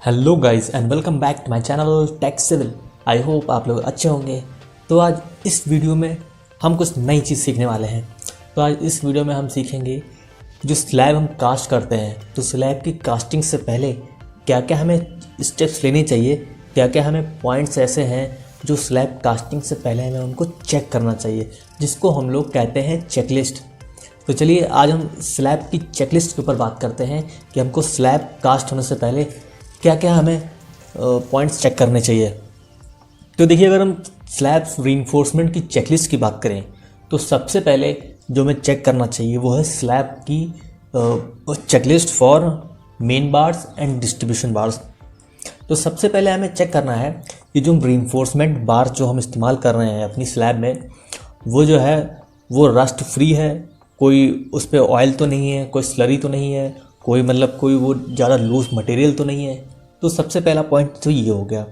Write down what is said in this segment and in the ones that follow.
Hello guys and welcome back to my channel tech civil. I hope आप लोग अच्छे होंगे। तो आज इस वीडियो में हम कुछ नई चीज़ सीखने वाले हैं। तो आज इस वीडियो में हम सीखेंगे जो स्लैब हम कास्ट करते हैं तो स्लैब की कास्टिंग से पहले क्या क्या हमें स्टेप्स लेने चाहिए, क्या क्या हमें पॉइंट्स ऐसे हैं जो स्लैब कास्टिंग से पहले हमें उनको चेक करना चाहिए, जिसको हम लोग कहते हैं चेकलिस्ट। तो चलिए आज हम स्लैब की चेकलिस्ट के ऊपर बात करते हैं कि हमको स्लैब कास्ट होने से पहले क्या क्या हमें पॉइंट्स चेक करने चाहिए। तो देखिए, अगर हम स्लैब रीइंफोर्समेंट की चेकलिस्ट की बात करें तो सबसे पहले जो हमें चेक करना चाहिए वो है स्लैब की checklist for main bars and distribution bars. तो सबसे पहले हमें चेक करना है कि जो रीइंफोर्समेंट बार जो हम इस्तेमाल कर रहे हैं अपनी स्लैब में वो जो है वो रस्ट फ्री है, कोई उस पर ऑयल तो नहीं है, कोई स्लरी तो नहीं है, कोई कोई वो ज़्यादा लूज मटेरियल तो नहीं है। तो सबसे पहला पॉइंट तो ये हो गया।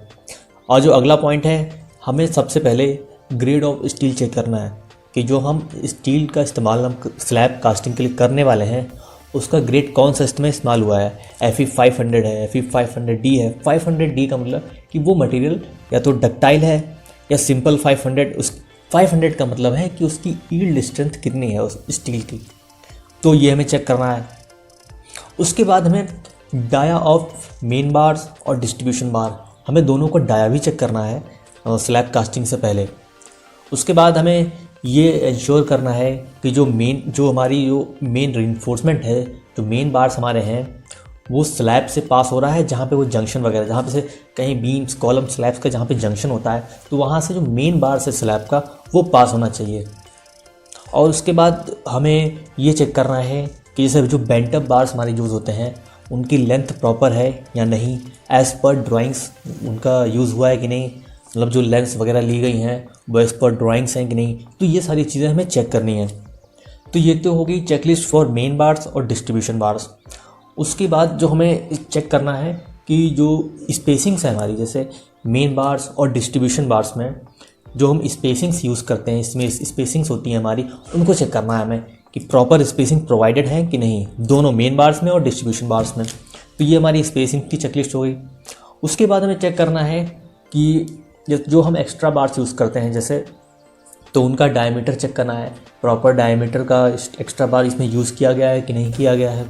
और जो अगला पॉइंट है, हमें सबसे पहले ग्रेड ऑफ स्टील चेक करना है कि जो हम स्टील का इस्तेमाल हम स्लैब कास्टिंग के लिए करने वाले हैं उसका ग्रेड कौन सा इसमें इस्तेमाल हुआ है। Fe 500 है, Fe 500D है। 500D का मतलब कि वो मटेरियल या तो डक्टाइल है या सिंपल 500। उस 500 का मतलब है कि उसकी यील्ड स्ट्रेंथ कितनी है उस स्टील की। तो ये हमें चेक करना है। उसके बाद हमें डाया ऑफ मेन बार्स और डिस्ट्रीब्यूशन बार, हमें दोनों को डाया भी चेक करना है स्लैब कास्टिंग से पहले। उसके बाद हमें ये इंश्योर करना है कि जो हमारी मेन रीइंफोर्समेंट है, जो मेन बार्स हमारे हैं वो स्लैब से पास हो रहा है, जहाँ पे वो जंक्शन वगैरह, जहाँ पे से कहीं बीम्स कॉलम स्लैब्स का जहाँ पे जंक्शन होता है तो वहाँ से जो मेन बार्स है स्लैब का वो पास होना चाहिए। और उसके बाद हमें ये चेक करना है कि जैसे जो बेंट अप बार्स हमारे यूज़ होते हैं उनकी लेंथ प्रॉपर है या नहीं, एज़ पर ड्राइंग्स उनका यूज़ हुआ है कि नहीं, मतलब जो लेंथ्स वगैरह ली गई हैं वो एज़ पर ड्राइंग्स हैं कि नहीं। तो ये सारी चीज़ें हमें चेक करनी है। तो ये तो हो गई चेकलिस्ट फॉर मेन बार्स और डिस्ट्रीब्यूशन बार्स। उसके बाद जो हमें चेक करना है कि जो स्पेसिंग्स हैं हमारी, जैसे मेन बार्स और डिस्ट्रीब्यूशन बार्स में जो हम स्पेसिंग्स यूज़ करते हैं, इसमें स्पेसिंग्स होती हैं हमारी, उनको चेक करना है हमें कि प्रॉपर स्पेसिंग प्रोवाइडेड है कि नहीं, दोनों मेन बार्स में और डिस्ट्रीब्यूशन बार्स में। तो ये हमारी स्पेसिंग की चेकलिस्ट हो गई। उसके बाद हमें चेक करना है कि जो हम एक्स्ट्रा बार्स यूज़ करते हैं जैसे, तो उनका डायमीटर चेक करना है, प्रॉपर डायमीटर का एक्स्ट्रा बार इसमें यूज़ किया गया है कि नहीं किया गया है।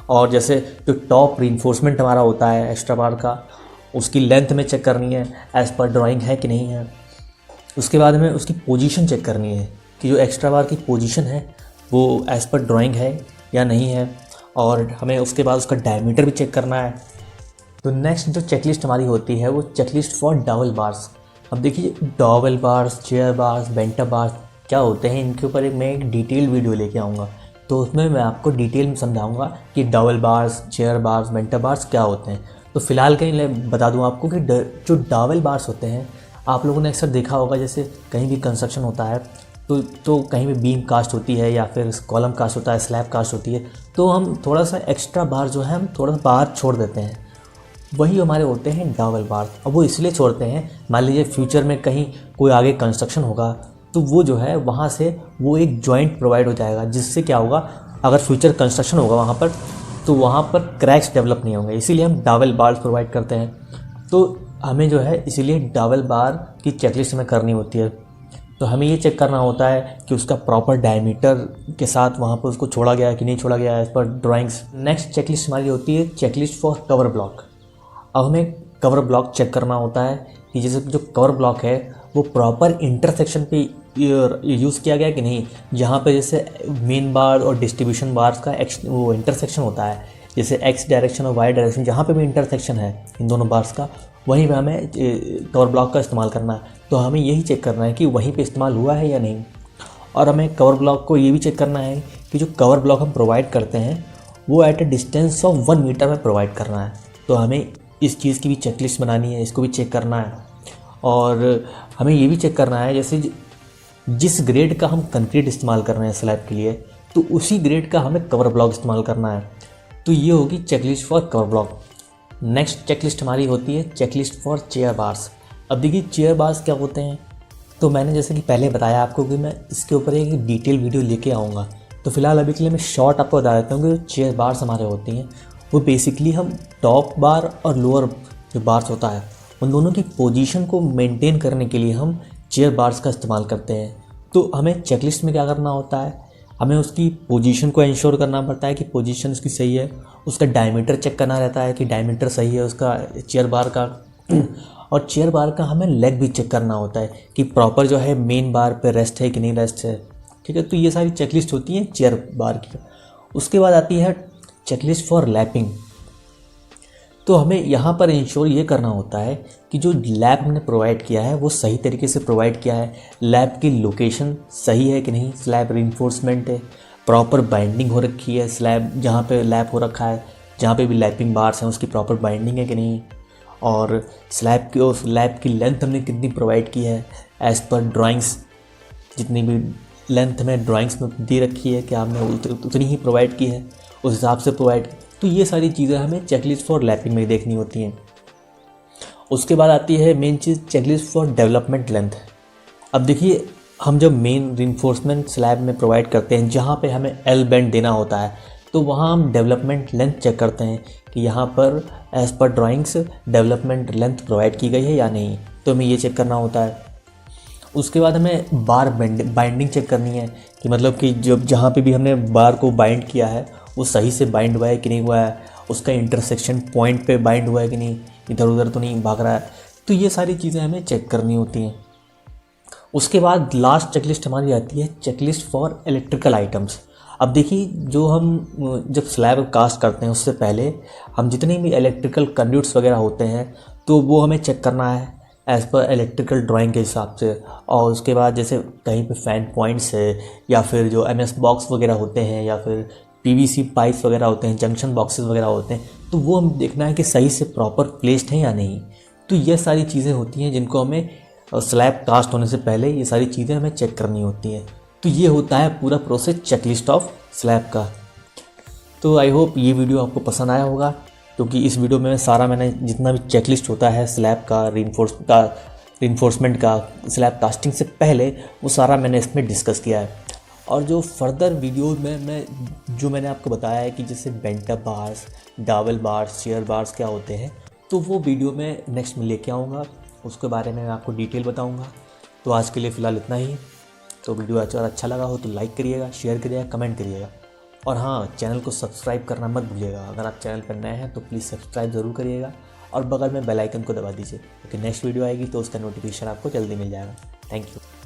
और जैसे जो टॉप रीइंफोर्समेंट हमारा होता है एक्स्ट्रा बार का, उसकी लेंथ में चेक करनी है एज़ पर ड्राइंग है कि नहीं है। उसके बाद हमें उसकी पोजीशन चेक करनी है कि जो एक्स्ट्रा बार की पोजीशन है वो एज़ पर ड्राइंग है या नहीं है। और हमें उसके बाद उसका डायमीटर भी चेक करना है। तो नेक्स्ट जो चेकलिस्ट हमारी होती है वो चेकलिस्ट फॉर डबल बार्स। अब देखिए, double bars, chair bars, bent up bars क्या होते हैं, इनके ऊपर मैं एक डिटेल वीडियो लेके आऊँगा। तो उसमें मैं आपको डिटेल में समझाऊँगा कि double bars, chair bars, bent up bars क्या होते हैं। तो फिलहाल कहीं बता दूँ आपको कि जो डबल बार्स होते हैं, आप लोगों ने अक्सर देखा होगा जैसे कहीं भी कंस्ट्रक्शन होता है तो कहीं भी बीम कास्ट होती है या फिर कॉलम कास्ट होता है, स्लैब कास्ट होती है, तो हम थोड़ा सा एक्स्ट्रा बार जो है हम थोड़ा सा बाहर छोड़ देते हैं। वही हमारे होते हैं डबल बार। अब वो इसलिए छोड़ते हैं, मान लीजिए फ्यूचर में कहीं कोई आगे कंस्ट्रक्शन होगा तो वो जो है वहाँ से वो एक जॉइंट प्रोवाइड हो जाएगा, जिससे क्या होगा, अगर फ्यूचर कंस्ट्रक्शन होगा वहाँ पर तो वहाँ पर क्रैक्स डेवलप नहीं होंगे। इसीलिए हम डबल बार प्रोवाइड करते हैं। तो हमें जो है इसीलिए डबल बार की चेकलिस्ट हमें करनी होती है। तो हमें ये चेक करना होता है कि उसका प्रॉपर डायमीटर के साथ वहाँ पर उसको छोड़ा गया है कि नहीं छोड़ा गया है as per drawings. Next checklist हमारी होती है चेकलिस्ट फॉर कवर ब्लॉक। अब हमें कवर ब्लॉक चेक करना होता है कि जैसे जो कवर ब्लॉक है वो प्रॉपर इंटरसेक्शन पे यूज़ किया गया कि नहीं, जहाँ पे जैसे मेन बार और डिस्ट्रीब्यूशन बार्स का वो इंटरसेक्शन होता है, जैसे एक्स डायरेक्शन और वाई डायरेक्शन, जहाँ पे भी इंटरसेक्शन है इन दोनों बार्स का, वहीं पे हमें कवर ब्लॉक का इस्तेमाल करना है। तो हमें यही चेक करना है कि वहीं पे इस्तेमाल हुआ है या नहीं। और हमें कवर ब्लॉक को ये भी चेक करना है कि जो कवर ब्लॉक हम प्रोवाइड करते हैं वो at a distance of 1 metre में प्रोवाइड करना है। तो हमें इस चीज़ की भी चेकलिस्ट बनानी है, इसको भी चेक करना है। और हमें ये भी चेक करना है जैसे जिस ग्रेड का हम कंक्रीट इस्तेमाल कर रहे हैं स्लैब के लिए, तो उसी ग्रेड का हमें कवर ब्लॉक इस्तेमाल करना है। तो ये होगी checklist for cover block. Next checklist हमारी होती है चेकलिस्ट फॉर चेयर बार्स। अब देखिए, चेयर बार्स क्या होते हैं, तो मैंने जैसे कि पहले बताया आपको कि मैं इसके ऊपर एक डिटेल वीडियो लेके आऊँगा। तो फिलहाल अभी के लिए मैं शॉर्ट आपको बता देता हूँ कि जो चेयर बार्स हमारे होती हैं वो बेसिकली हम टॉप बार और लोअर जो बार्स होता है उन दोनों की पोजीशन को मेंटेन करने के लिए हम चेयर बार्स का इस्तेमाल करते हैं। तो हमें चेकलिस्ट में क्या करना होता है, हमें उसकी पोजीशन को इंश्योर करना पड़ता है कि पोजीशन उसकी सही है, उसका डायमीटर चेक करना रहता है कि डायमीटर सही है उसका चेयर बार का और चेयर बार का हमें लेग भी चेक करना होता है कि प्रॉपर जो है मेन बार पे रेस्ट है कि नहीं रेस्ट है। ठीक है, तो ये सारी चेकलिस्ट होती हैं चेयर बार की। उसके बाद आती है चेकलिस्ट फॉर लैपिंग। तो हमें यहाँ पर इंश्योर ये करना होता है कि जो लैब हमने प्रोवाइड किया है वो सही तरीके से प्रोवाइड किया है, लैब की लोकेशन सही है कि नहीं, स्लैब रिइंफोर्समेंट है, प्रॉपर बाइंडिंग हो रखी है, स्लैब जहाँ पे लैब हो रखा है जहाँ पे भी लैपिंग बार्स हैं उसकी प्रॉपर बाइंडिंग है कि नहीं, और स्लैब की उस लैब की लेंथ हमने कितनी प्रोवाइड की है एज़ पर ड्राइंग्स, जितनी भी लेंथ हमें ड्राइंग्स में दे रखी है कि हमने उतनी ही प्रोवाइड की है, उस हिसाब से प्रोवाइड। तो ये सारी चीज़ें हमें चेकलिस्ट फॉर लैपिंग में देखनी होती हैं। उसके बाद आती है main cheese checklist for development length. अब देखिए, हम जब मेन रिइंफोर्समेंट स्लैब में प्रोवाइड करते हैं जहाँ पे हमें एल बेंड देना होता है तो वहाँ हम डेवलपमेंट लेंथ चेक करते हैं कि यहाँ पर as per drawings development length provide की गई है या नहीं, तो हमें ये चेक करना होता है। उसके बाद हमें बार बाइंडिंग चेक करनी है कि मतलब कि जब जहाँ पे भी हमने बार को बाइंड किया है वो सही से बाइंड हुआ है कि नहीं हुआ है, उसका इंटरसेक्शन पॉइंट पे बाइंड हुआ है कि नहीं, इधर उधर तो नहीं भाग रहा है। तो ये सारी चीज़ें हमें चेक करनी होती हैं। उसके बाद लास्ट चेकलिस्ट हमारी आती है चेकलिस्ट फॉर इलेक्ट्रिकल आइटम्स। अब देखिए, जो हम जब स्लैब कास्ट करते हैं उससे पहले हम जितने भी इलेक्ट्रिकल कंड्यूट्स वगैरह होते हैं तो वो हमें चेक करना है एज़ पर इलेक्ट्रिकल ड्राइंग के हिसाब से। और उसके बाद जैसे कहीं पे फैन पॉइंट्स है या फिर जो एमएस बॉक्स वगैरह होते हैं या फिर पीवीसी पाइप्स वगैरह होते हैं, जंक्शन बॉक्सेस वगैरह होते हैं, तो वो हम देखना है कि सही से प्रॉपर प्लेस्ड है या नहीं। तो ये सारी चीज़ें होती हैं जिनको हमें स्लैब कास्ट होने से पहले ये सारी चीज़ें हमें चेक करनी होती हैं। तो ये होता है पूरा प्रोसेस चेकलिस्ट ऑफ स्लैब का। तो आई होप ये वीडियो आपको पसंद आया होगा, क्योंकि इस वीडियो में मैंने जितना भी चेकलिस्ट होता है स्लैब का रिइंफोर्समेंट का स्लैब कास्टिंग से पहले वो सारा मैंने इसमें डिस्कस किया है। और जो फर्दर वीडियो में मैंने आपको बताया है कि जैसे bent up bars, dowel bars, chair bars क्या होते हैं, तो वो वीडियो में नेक्स्ट में लेके आऊँगा, उसके बारे में मैं आपको डिटेल बताऊँगा। तो आज के लिए फ़िलहाल इतना ही। तो वीडियो अगर अच्छा लगा हो तो लाइक करिएगा, शेयर करिएगा, कमेंट करिएगा, और हाँ, चैनल को सब्सक्राइब करना मत भूलिएगा। अगर आप चैनल पर नए हैं तो प्लीज़ सब्सक्राइब ज़रूर करिएगा और बगल में बेल आइकन को दबा दीजिए, क्योंकि नेक्स्ट वीडियो आएगी तो उसका नोटिफिकेशन आपको जल्दी मिल जाएगा। Thank you.